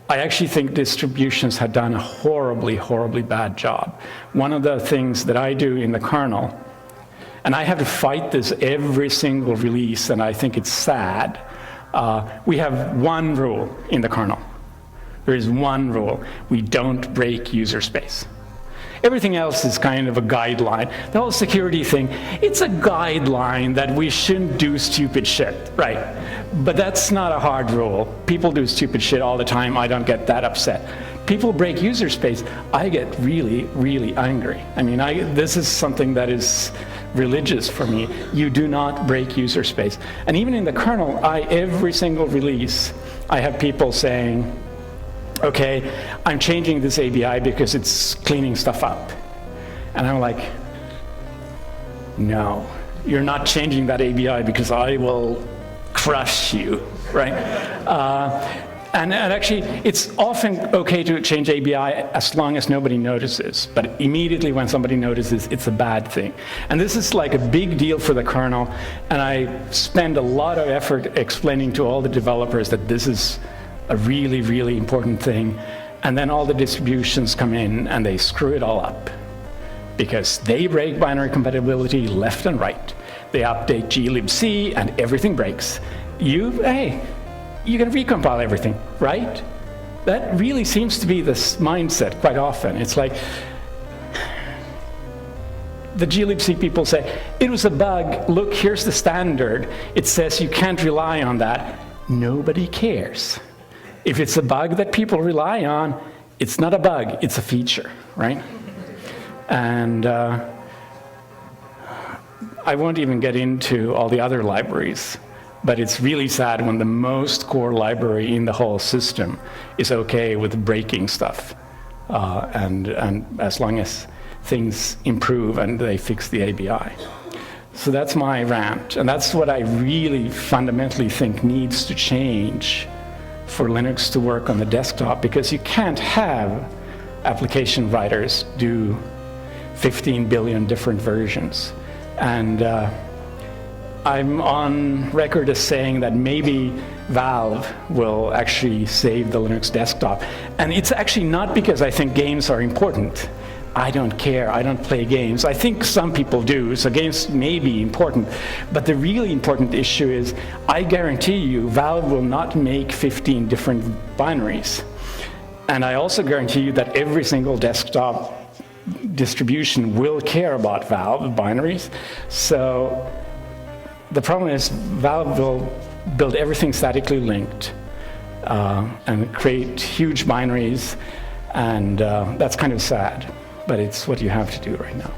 I actually think distributions have done a horribly, horribly bad job. One of the things that I do in the kernel, and I have to fight this every single release, and I think it's sad, we have one rule in the kernel. There is one rule. We don't break user space. Everything else is kind of a guideline. The whole security thing, it's a guideline that we shouldn't do stupid shit, right? But that's not a hard rule. People do stupid shit all the time. I don't get that upset. People break user space. I get really, really angry. I mean, this is something that is religious for me. You do not break user space. And even in the kernel, every single release, I have people saying, okay, I'm changing this ABI because it's cleaning stuff up. And I'm like, no, you're not changing that ABI because I will crush you, right? And actually, it's often okay to change ABI as long as nobody notices. But immediately when somebody notices, it's a bad thing. And this is like a big deal for the kernel. And I spend a lot of effort explaining to all the developers that this is a really, really important thing. And then all the distributions come in and they screw it all up because they break binary compatibility left and right. They update glibc and everything breaks. Hey, you can recompile everything, right? That really seems to be the mindset quite often. It's like, the glibc people say, it was a bug, look, here's the standard. It says you can't rely on that. Nobody cares. If it's a bug that people rely on, it's not a bug, it's a feature, right? And I won't even get into all the other libraries, but it's really sad when the most core library in the whole system is okay with breaking stuff. And as long as things improve and they fix the ABI. So that's my rant, and that's what I really fundamentally think needs to change for Linux to work on the desktop, because you can't have application writers do 15 billion different versions. And I'm on record as saying that maybe Valve will actually save the Linux desktop. And it's actually not because I think games are important. I don't care, I don't play games. I think some people do, so games may be important. But the really important issue is, I guarantee you, Valve will not make 15 different binaries. And I also guarantee you that every single desktop distribution will care about Valve binaries. So the problem is, Valve will build everything statically linked and create huge binaries, and that's kind of sad. But it's what you have to do right now.